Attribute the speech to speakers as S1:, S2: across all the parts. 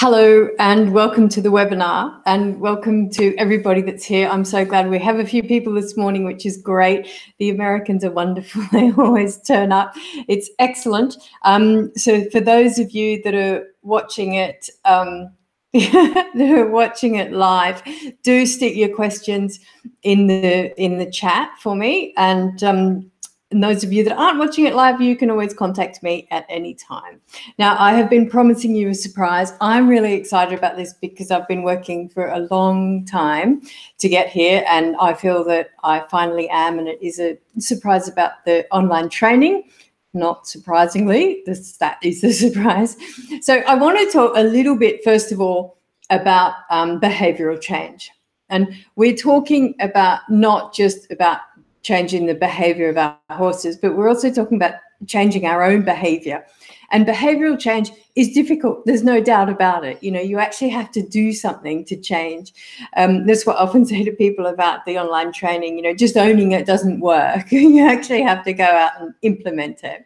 S1: Hello and welcome to the webinar, and welcome to everybody that's here. I'm so glad we have a few people this morning, which is great. The Americans are wonderful. They always turn up. It's excellent. So for those of you that are watching it, live, do stick your questions in the chat for me, and those of you that aren't watching it live, you can always contact me at any time. Now, I have been promising you a surprise. I'm really excited about this because I've been working for a long time to get here, and I feel that I finally am, and it is a surprise about the online training. Not surprisingly, that is the surprise. So I want to talk a little bit, first of all, about behavioral change. And we're talking about not just about changing the behavior of our horses, but we're also talking about changing our own behavior. And behavioral change is difficult. There's no doubt about it. You know, you actually have to do something to change. That's what I often say to people about the online training. You know, just owning it doesn't work. You actually have to go out and implement it.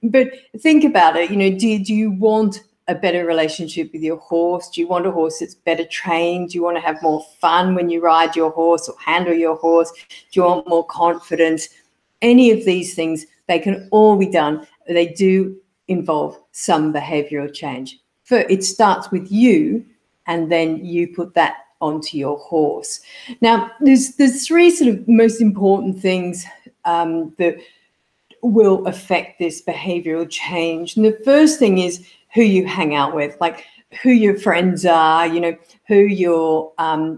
S1: But think about it. You know, do you want a better relationship with your horse? Do you want a horse that's better trained? Do you want to have more fun when you ride your horse or handle your horse? Do you want more confidence? Any of these things, they can all be done. They do involve some behavioral change. It starts with you, and then you put that onto your horse. Now, there's three sort of most important things that will affect this behavioral change. And the first thing is who you hang out with, like who your friends are, you know, who your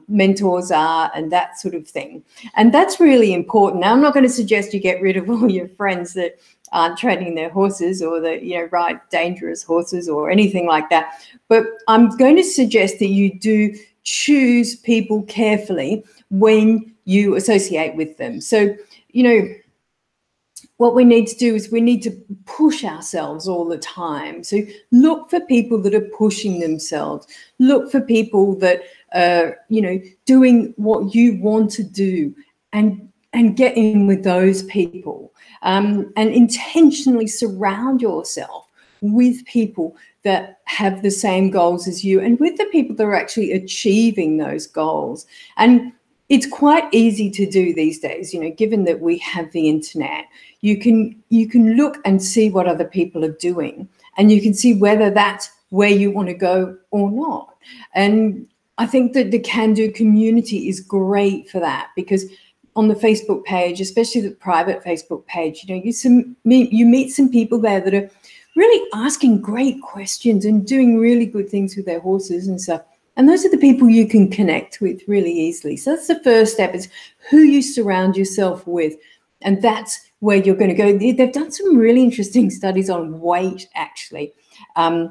S1: mentors are, and that sort of thing. And that's really important. Now, I'm not going to suggest you get rid of all your friends that aren't training their horses or that, you know, ride dangerous horses or anything like that. But I'm going to suggest that you do choose people carefully when you associate with them. So, you know, what we need to do is we need to push ourselves all the time. So look for people that are pushing themselves. Look for people that are, you know, doing what you want to do, and get in with those people, and intentionally surround yourself with people that have the same goals as you, and with the people that are actually achieving those goals. And it's quite easy to do these days, you know, given that we have the internet. You can look and see what other people are doing, and you can see whether that's where you want to go or not. And I think that the Kandoo community is great for that, because on the Facebook page, especially the private Facebook page, you know, you meet some people there that are really asking great questions and doing really good things with their horses and stuff. And those are the people you can connect with really easily. So that's the first step, is who you surround yourself with. And that's where you're going to go. They've done some really interesting studies on weight, actually. And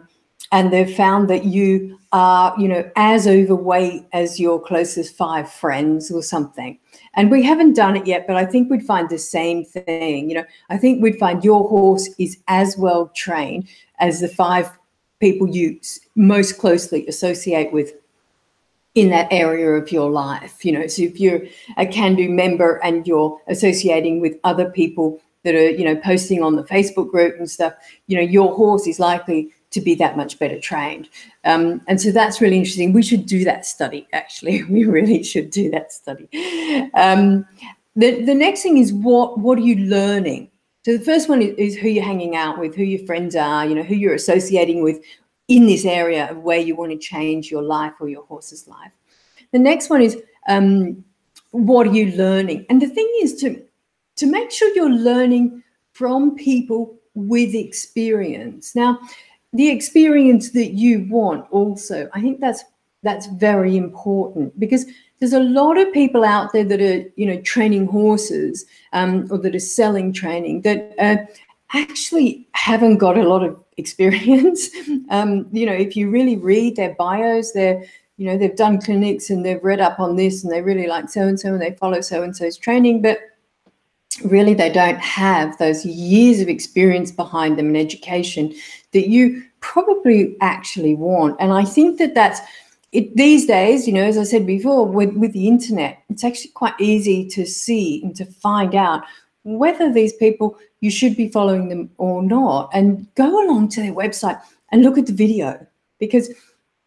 S1: they've found that you are, you know, as overweight as your closest 5 friends or something. And we haven't done it yet, but I think we'd find the same thing. You know, I think we'd find your horse is as well trained as the 5 people you most closely associate with in that area of your life. You know, so if you're a Kandoo member and you're associating with other people that are, you know, posting on the Facebook group and stuff, you know, your horse is likely to be that much better trained. And so that's really interesting. We should do that study, actually. We really should do that study. The next thing is what are you learning? So the first one is who you're hanging out with, who your friends are, you know, who you're associating with in this area of where you want to change your life or your horse's life. The next one is what are you learning? And the thing is to make sure you're learning from people with experience. Now, the experience that you want also, I think that's very important, because there's a lot of people out there that are, you know, training horses or that are selling training that actually haven't got a lot of experience. You know, if you really read their bios, they're, you know, they've done clinics and they've read up on this and they really like so-and-so and they follow so-and-so's training, but really they don't have those years of experience behind them and education that you probably actually want. And I think that that's it these days. You know, as I said before, with the internet, it's actually quite easy to see and to find out whether these people, you should be following them or not, and go along to their website and look at the video. because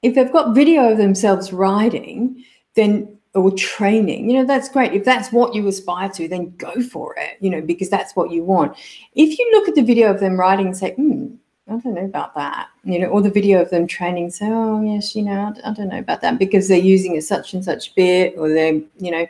S1: if they've got video of themselves riding, then, or training, you know, that's great. If that's what you aspire to, then go for it, you know, because that's what you want. If you look at the video of them riding and say, I don't know about that, you know, or the video of them training, say, oh yes, you know, I don't know about that, because they're using a such and such bit, or they're, you know,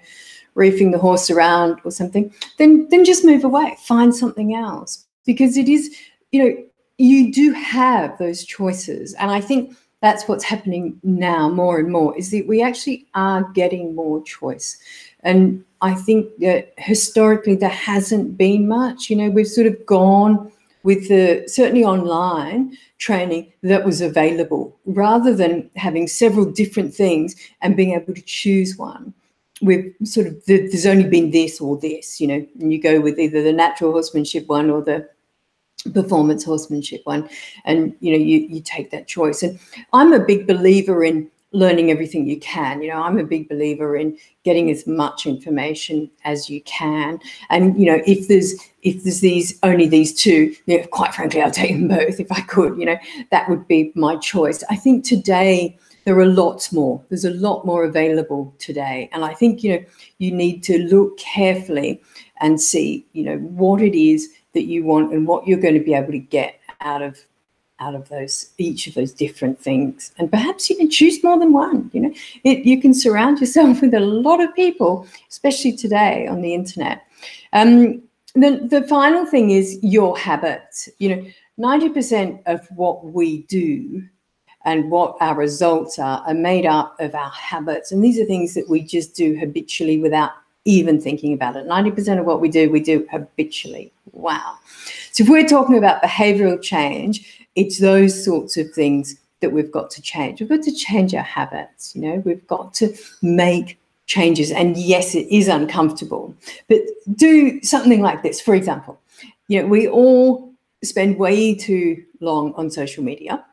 S1: reefing the horse around or something, then just move away, find something else, because it is, you know, you do have those choices. And I think that's what's happening now more and more, is that we actually are getting more choice. And I think that historically there hasn't been much, you know, we've sort of gone with the, certainly online training that was available, rather than having several different things and being able to choose one. We've sort of, there's only been this or this, you know, and you go with either the natural horsemanship one or the performance horsemanship one, and, you know, you take that choice. And I'm a big believer in learning everything you can. You know, I'm a big believer in getting as much information as you can. And, you know, if there's only these two, you know, quite frankly, I'll take them both if I could, you know, that would be my choice. I think today there are lots more. There's a lot more available today. And I think, you know, you need to look carefully and see, you know, what it is that you want and what you're going to be able to get out of those, each of those different things. And perhaps you can choose more than one. You know, you can surround yourself with a lot of people, especially today on the internet. The final thing is your habits. You know, 90% of what we do and what our results are made up of our habits. And these are things that we just do habitually without even thinking about it. 90% of what we do habitually. Wow. So if we're talking about behavioral change, it's those sorts of things that we've got to change. We've got to change our habits. You know, we've got to make changes. And yes, it is uncomfortable, but do something like this. For example, you know, we all spend way too long on social media.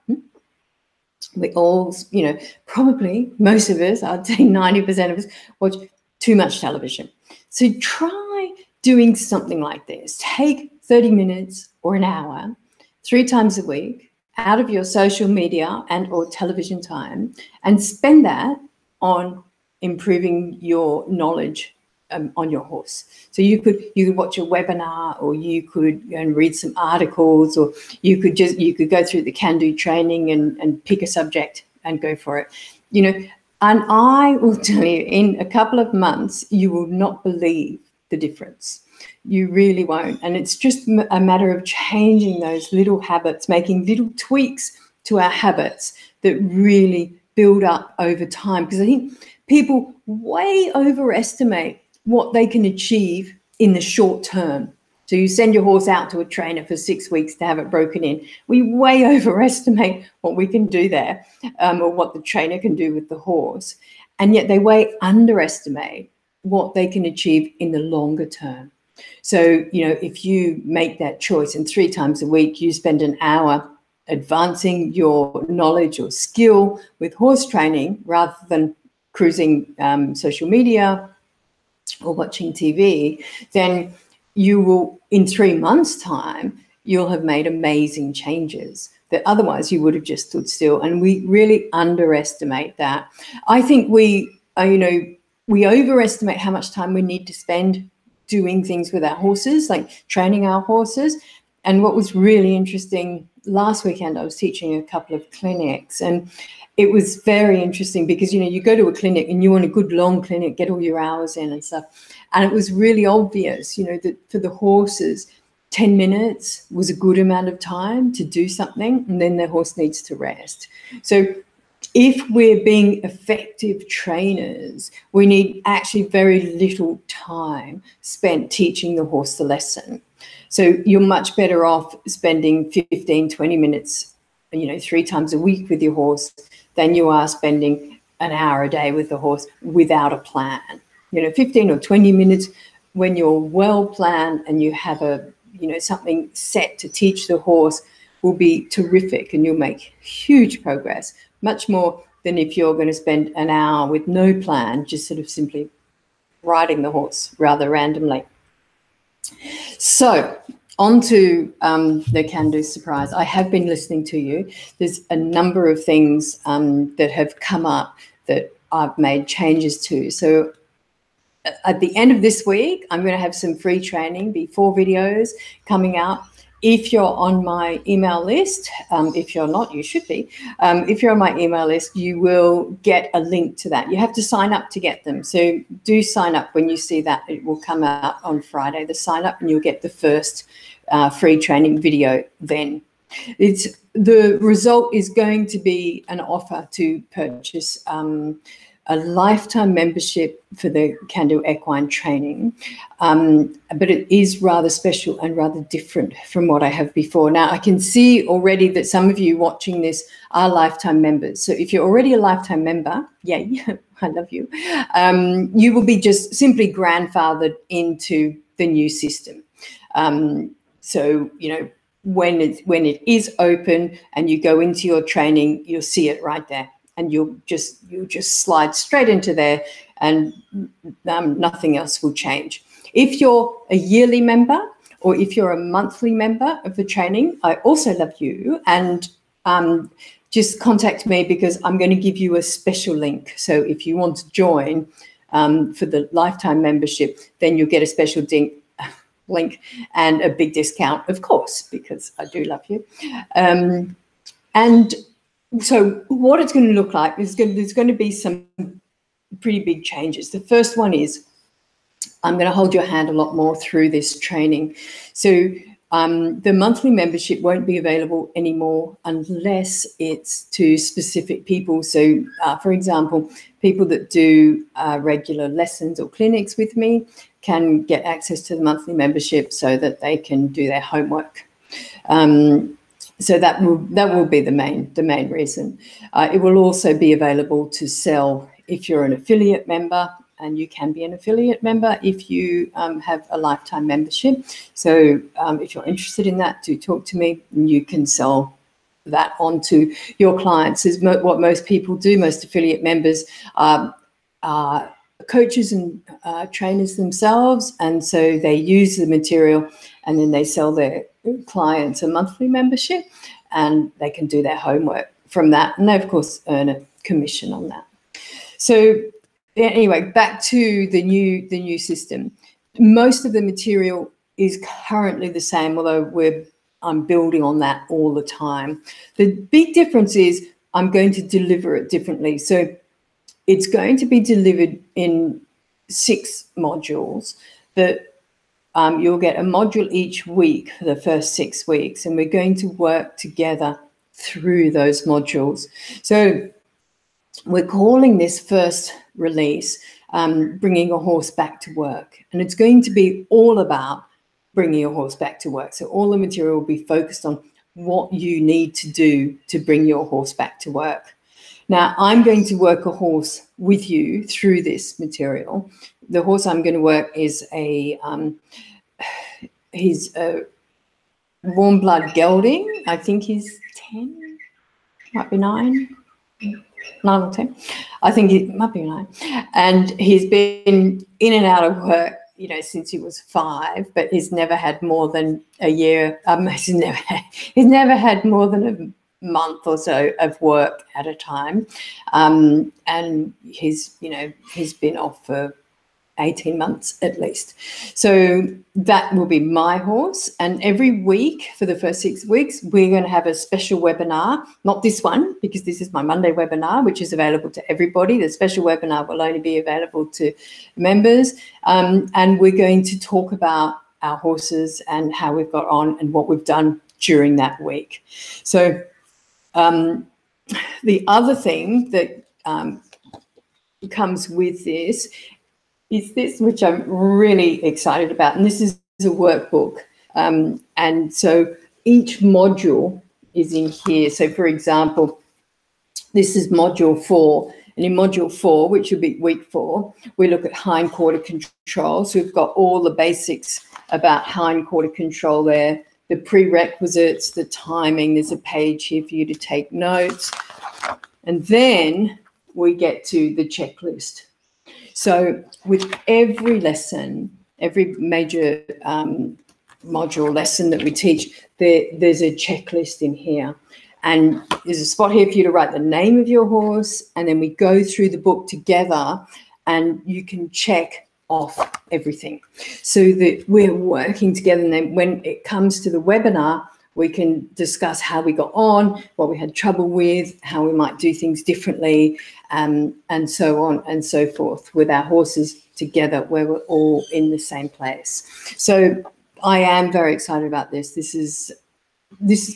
S1: We all, you know, probably most of us, I'd say 90% of us, watch too much television. So try doing something like this. Take 30 minutes or an hour, 3 times a week, out of your social media and or television time, and spend that on improving your knowledge on your horse. So you could watch a webinar, or you could go and read some articles, or you could go through the Kandoo training and pick a subject and go for it. You know, and I will tell you, in a couple of months, you will not believe the difference. You really won't. And it's just a matter of changing those little habits, making little tweaks to our habits that really build up over time. Because I think people way overestimate what they can achieve in the short term. So you send your horse out to a trainer for 6 weeks to have it broken in. We way overestimate what we can do there, or what the trainer can do with the horse. And yet they way underestimate what they can achieve in the longer term. So, you know, if you make that choice and 3 times a week you spend an hour advancing your knowledge or skill with horse training, rather than cruising social media or watching TV, then you will, in 3 months' time, you'll have made amazing changes that otherwise you would have just stood still. And we really underestimate that. I think we overestimate how much time we need to spend doing things with our horses, like training our horses. And what was really interesting, last weekend I was teaching a couple of clinics, and it was very interesting because, you know, you go to a clinic and you want a good long clinic, get all your hours in and stuff. And it was really obvious, you know, that for the horses, 10 minutes was a good amount of time to do something, and then the horse needs to rest. So if we're being effective trainers, we need actually very little time spent teaching the horse the lesson. So you're much better off spending 15, 20 minutes, you know, 3 times a week with your horse than you are spending an hour a day with the horse without a plan. You know, 15 or 20 minutes when you're well planned and you have something set to teach the horse will be terrific, and you'll make huge progress, much more than if you're going to spend an hour with no plan, just sort of simply riding the horse rather randomly. So onto the Kandoo Surprise. I have been listening to you. There's a number of things that have come up that I've made changes to. So at the end of this week, I'm going to have some free training, be 4 videos coming out. If you're on my email list, if you're not, you should be. If you're on my email list, you will get a link to that. You have to sign up to get them. So do sign up when you see that. It will come out on Friday, the sign up, and you'll get the first free training video then. The result is going to be an offer to purchase a lifetime membership for the Kandoo Equine training, but it is rather special and rather different from what I have before. Now, I can see already that some of you watching this are lifetime members. So if you're already a lifetime member, yay, I love you, you will be just simply grandfathered into the new system. So, you know, when it is open and you go into your training, you'll see it right there. And you'll just slide straight into there, and nothing else will change. If you're a yearly member or if you're a monthly member of the training, I also love you, and just contact me, because I'm going to give you a special link. So if you want to join for the lifetime membership, then you'll get a special link and a big discount, of course, because I do love you. And so what it's going to look like is there's going to be some pretty big changes. The first one is I'm going to hold your hand a lot more through this training. So the monthly membership won't be available anymore unless it's to specific people. So, for example, people that do regular lessons or clinics with me can get access to the monthly membership so that they can do their homework. So that will be the main reason. It will also be available to sell if you're an affiliate member, and you can be an affiliate member if you have a lifetime membership. So if you're interested in that, do talk to me, and you can sell that on to your clients. Is what most people do. Most affiliate members are coaches and trainers themselves, and so they use the material and then they sell their clients a monthly membership, and they can do their homework from that, and they of course earn a commission on that. So anyway, back to the new system. Most of the material is currently the same, although I'm building on that all the time. The big difference is I'm going to deliver it differently. So it's going to be delivered in 6 modules, but you'll get a module each week for the first 6 weeks, and we're going to work together through those modules. So we're calling this first release Bringing a Horse Back to Work, and it's going to be all about bringing your horse back to work. So all the material will be focused on what you need to do to bring your horse back to work. Now, I'm going to work a horse with you through this material. The horse I'm going to work is he's a warm blood gelding. I think he's 10, might be 9 or 10. I think it might be 9. And he's been in and out of work, you know, since he was 5, but he's never had more than a year. He's never had more than a month or so of work at a time, and he's been off for 18 months at least. So that will be my horse, and every week for the first 6 weeks we're going to have a special webinar. Not this one, because this is my Monday webinar, which is available to everybody. The special webinar will only be available to members, and we're going to talk about our horses and how we've got on and what we've done during that week. So the other thing that comes with this is this, which I'm really excited about, and this is a workbook. And so each module is in here. So, for example, this is module 4, and in module 4, which will be week 4, we look at hindquarter control. So we've got all the basics about hindquarter control there, the prerequisites, the timing. There's a page here for you to take notes. And then we get to the checklist. So with every lesson, every major module lesson that we teach, there's a checklist in here. And there's a spot here for you to write the name of your horse, and then we go through the book together and you can check off everything so that we're working together. And then when it comes to the webinar, we can discuss how we got on, what we had trouble with, how we might do things differently, and so on and so forth with our horses together, where we're all in the same place. So I am very excited about this. This is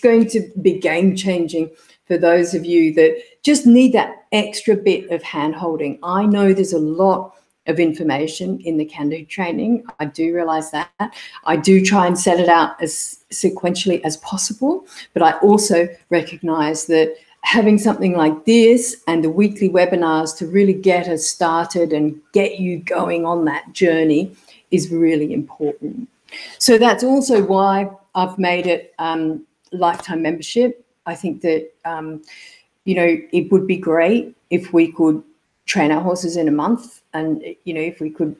S1: going to be game-changing for those of you that just need that extra bit of hand-holding. I know there's a lot of information in the Kandoo training. I do realize that. I do try and set it out as sequentially as possible, but I also recognize that having something like this and the weekly webinars to really get us started and get you going on that journey is really important. So that's also why I've made it lifetime membership. I think that, it would be great if we could train our horses in a month, and, if we could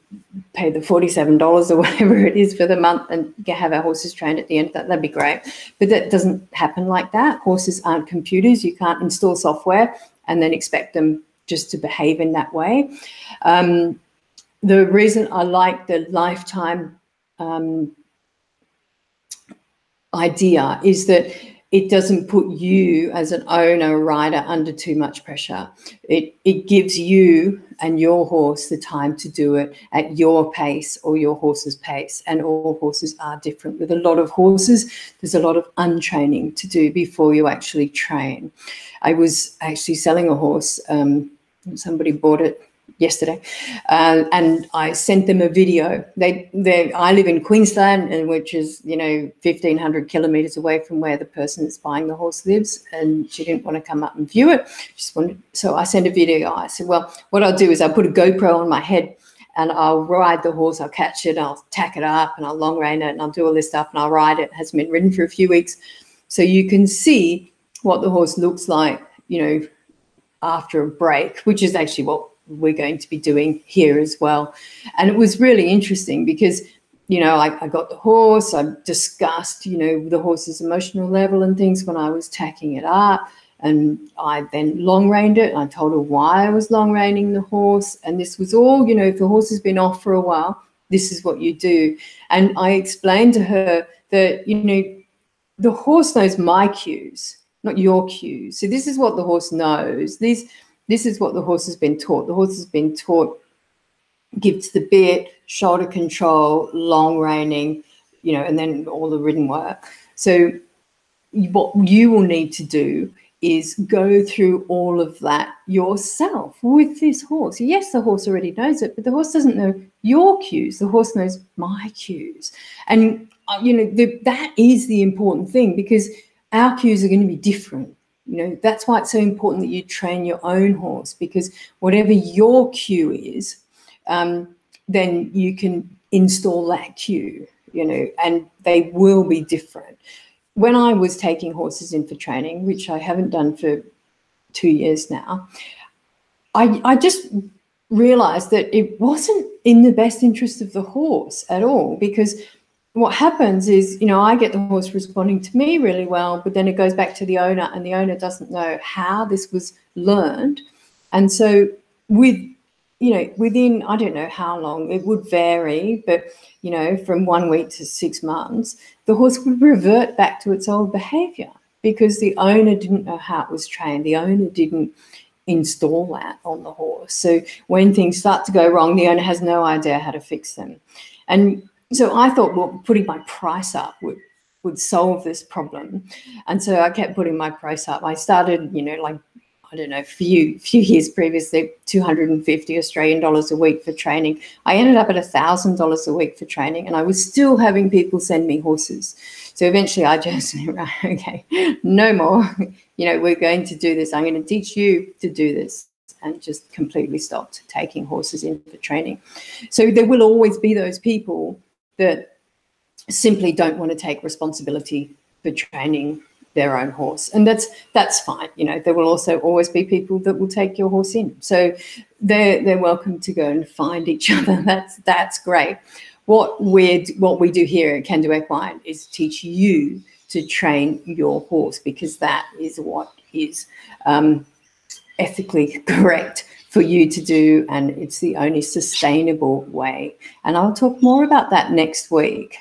S1: pay the $47 or whatever it is for the month and have our horses trained at the end, that'd be great. But that doesn't happen like that. Horses aren't computers. You can't install software and then expect them just to behave in that way. The reason I like the lifetime idea is that it doesn't put you as an owner rider under too much pressure. It gives you and your horse the time to do it at your pace or your horse's pace. And all horses are different. With a lot of horses, there's a lot of untraining to do before you actually train. I was actually selling a horse. Somebody bought it yesterday, and I sent them a video. I live in Queensland, and which is 1,500 kilometers away from where the person that's buying the horse lives, and she didn't want to come up and view it. So I sent a video. I said, well, what I'll do is I'll put a GoPro on my head and I'll ride the horse. I'll catch it, I'll tack it up, and I'll long rein it, and I'll do all this stuff, and I'll ride it. It hasn't been ridden for a few weeks, so you can see what the horse looks like after a break, which is actually what we're going to be doing here as well. And it was really interesting because, I got the horse, I discussed, the horse's emotional level and things when I was tacking it up. And I then long reined it. And I told her why I was long reining the horse. And this was all, if the horse has been off for a while, this is what you do. And I explained to her that, the horse knows my cues, not your cues. So this is what the horse knows. This is what the horse has been taught. The horse has been taught give to the bit, shoulder control, long reining, and then all the ridden work. So what you will need to do is go through all of that yourself with this horse. Yes, the horse already knows it, but the horse doesn't know your cues. The horse knows my cues. And, that is the important thing, because our cues are going to be different. That's why it's so important that you train your own horse, because whatever your cue is, then you can install that cue, and they will be different. When I was taking horses in for training, which I haven't done for 2 years now, I just realized that it wasn't in the best interest of the horse at all, because what happens is, I get the horse responding to me really well, but then it goes back to the owner, and the owner doesn't know how this was learned. And so within, I don't know how long, it would vary, but, from 1 week to 6 months, the horse would revert back to its old behavior because the owner didn't know how it was trained. The owner didn't install that on the horse. So when things start to go wrong, the owner has no idea how to fix them. And so I thought, well, putting my price up would solve this problem. And so I kept putting my price up. I started, a few years previously, 250 Australian dollars a week for training. I ended up at $1,000 a week for training, and I was still having people send me horses. So eventually I just said, right, okay, no more. We're going to do this. I'm going to teach you to do this, and just completely stopped taking horses in for training. So there will always be those people that simply don't want to take responsibility for training their own horse, and that's fine. There will also always be people that will take your horse in, so they're welcome to go and find each other. That's great. what we do here at Kandoo Equine is teach you to train your horse, because that is what is ethically correct for you to do, and it's the only sustainable way. And I'll talk more about that next week.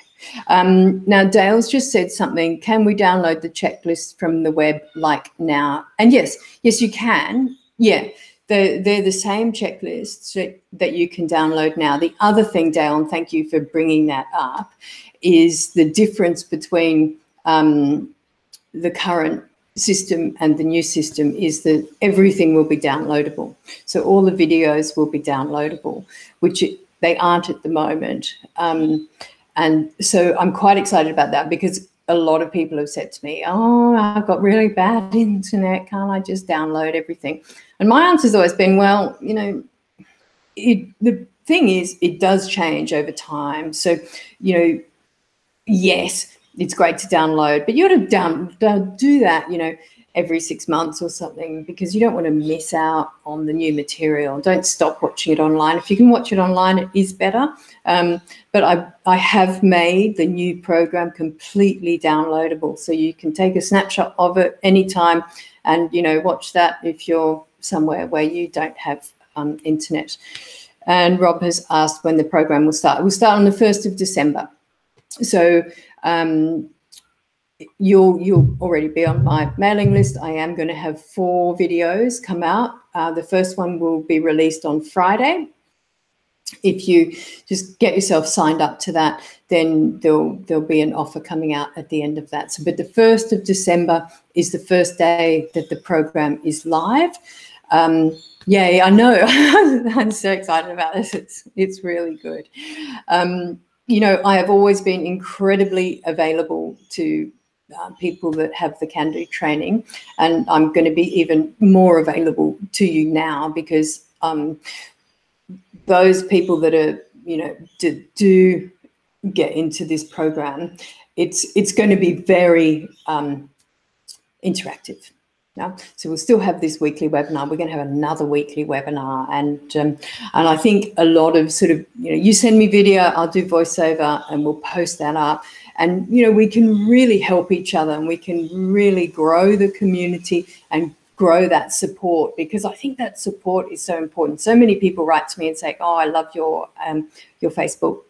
S1: Now, Dale's just said something. Can we download the checklist from the web like now? And yes, you can. Yeah, they're the same checklists that you can download now. The other thing, Dale, and thank you for bringing that up, is the difference between the current system and the new system is that everything will be downloadable. So all the videos will be downloadable, which they aren't at the moment. And so I'm quite excited about that, because a lot of people have said to me, oh, I've got really bad internet, can't I just download everything? And my answer has always been, well, you know, the thing is, it does change over time. So, you know, yes, it's great to download, but you ought to do that, you know, every 6 months or something, because you don't want to miss out on the new material. Don't stop watching it online. If you can watch it online, it is better. But I have made the new program completely downloadable, so you can take a snapshot of it anytime and, you know, watch that if you're somewhere where you don't have internet. And Rob has asked when the program will start. It will start on the 1st of December. So you'll already be on my mailing list. I am going to have 4 videos come out. The first one will be released on Friday. If you just get yourself signed up to that, then there'll be an offer coming out at the end of that. So, but the 1st of December is the first day that the program is live. Yeah, I know. I'm so excited about this. It's really good. You know, I have always been incredibly available to people that have the Kandoo training, and I'm going to be even more available to you now, because those people that are, you know, do get into this program, it's going to be very interactive. Yeah. So we'll still have this weekly webinar. We're going to have another weekly webinar, and I think a lot of sort of, you know, you send me video, I'll do voiceover, and we'll post that up. And, you know, we can really help each other, and we can really grow the community and grow that support, because I think that support is so important. So many people write to me and say, oh, I love your Facebook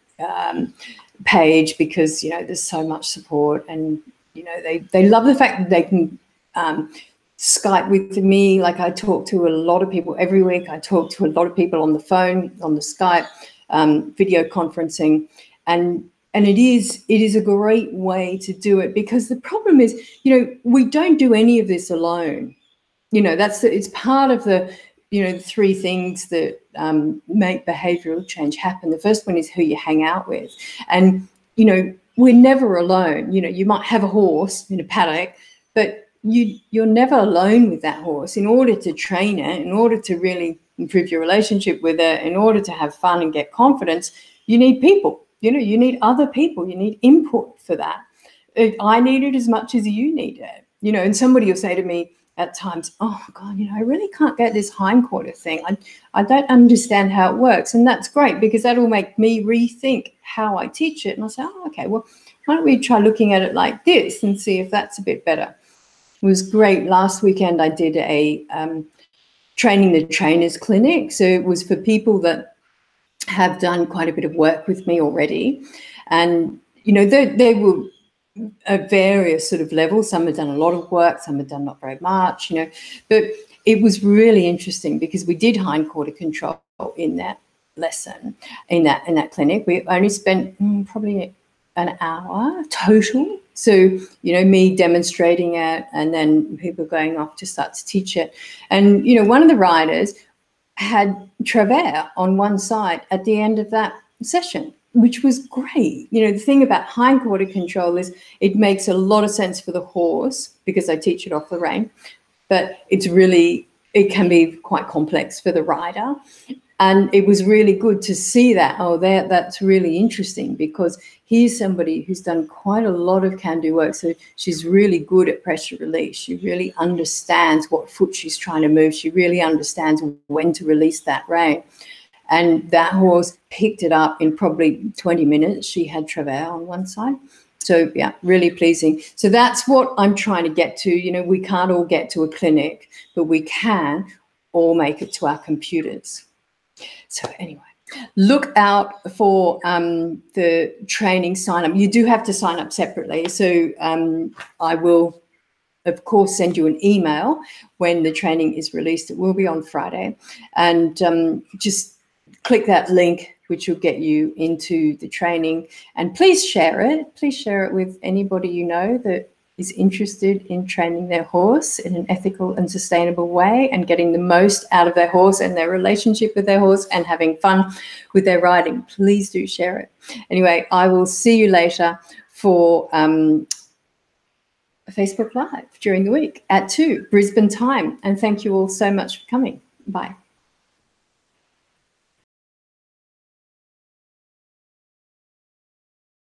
S1: page, because, you know, there's so much support, and, you know, they love the fact that they can Skype with me. Like, I talk to a lot of people every week. I talk to a lot of people on the phone, on the Skype, video conferencing, and it is a great way to do it, because the problem is, you know, we don't do any of this alone. You know, it's part of the, you know, the 3 things that make behavioural change happen. The first one is who you hang out with, and, you know, we're never alone. You know, you might have a horse in a paddock, but you're never alone with that horse. In order to train it, in order to really improve your relationship with it, in order to have fun and get confidence, you need people. You know, you need other people. You need input for that. I need it as much as you need it. You know, and somebody will say to me at times, oh, God, you know, I really can't get this hindquarter thing. I don't understand how it works. And that's great, because that will make me rethink how I teach it. And I'll say, oh, okay, well, why don't we try looking at it like this and see if that's a bit better. It was great. Last weekend I did a training the trainers clinic. So it was for people that have done quite a bit of work with me already. And, you know, they were at various sort of levels. Some had done a lot of work, some had done not very much, you know. But it was really interesting, because we did hindquarter control in that lesson, in that clinic. We only spent probably an hour total. So, you know, me demonstrating it, and then people going off to start to teach it. And, you know, one of the riders had travers on one side at the end of that session, which was great. You know, the thing about hindquarter control is it makes a lot of sense for the horse, because I teach it off the rein, but it can be quite complex for the rider. And it was really good to see that. Oh, that's really interesting, because here's somebody who's done quite a lot of Kandoo work. So she's really good at pressure release. She really understands what foot she's trying to move. She really understands when to release that rein. and that horse picked it up in probably 20 minutes. She had travail on one side. So, yeah, really pleasing. So that's what I'm trying to get to. You know, we can't all get to a clinic, but we can all make it to our computers. So anyway, look out for the training sign up. You do have to sign up separately. So I will, of course, send you an email when the training is released. It will be on Friday. And just click that link, which will get you into the training. And please share it. Please share it with anybody you know that is interested in training their horse in an ethical and sustainable way and getting the most out of their horse and their relationship with their horse and having fun with their riding. Please do share it. Anyway, I will see you later for Facebook Live during the week at 2 Brisbane time. And thank you all so much for coming. Bye.